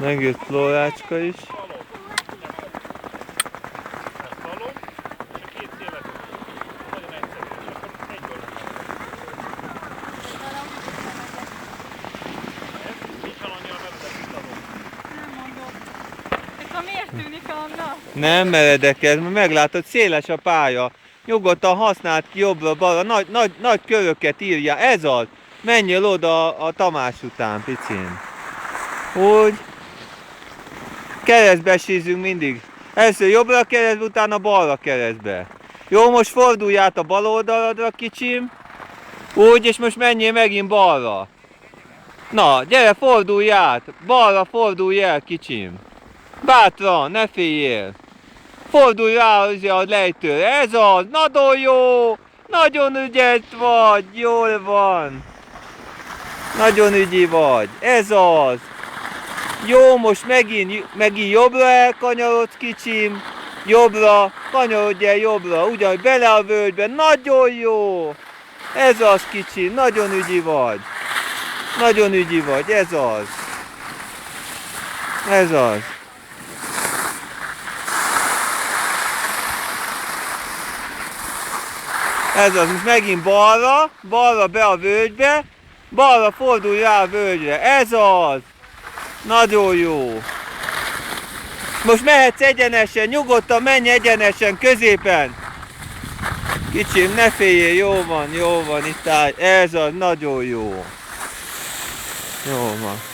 Megjött Flórácska is. Miért tűnik annak? Nem meredek ez, mert meglátod, széles a pálya. Nyugodtan használd ki jobbra-balra, nagy köröket írja, ez az. Menjél oda a Tamás után, picin. Úgy. Keresztbe sízünk mindig. Először jobbra keresztbe, utána balra keresztbe. Jó, most fordulj át a bal oldaladra, kicsim. Úgy, és most menjél megint balra. Na, gyere, fordulj át. Balra fordulj el, kicsim. Bátran, ne féljél. Fordulj rá a lejtőre, ez az, nagyon jó. Nagyon ügyes vagy, jól van. Nagyon ügyi vagy, ez az. Jó, most megint jobbra elkanyarodsz, kicsim. Jobbra, kanyarodj el jobbra, ugyanúgy bele a völgybe, nagyon jó. Ez az, kicsim, nagyon ügyi vagy. Nagyon ügyi vagy, ez az. Ez az. Ez az, most megint balra be a völgybe, balra fordulj rá a völgyre, ez az. Nagyon jó. Most mehetsz egyenesen, nyugodtan menj egyenesen, középen. Kicsim, ne féljél, jó van, itt állj, ez az, nagyon jó. Jó van.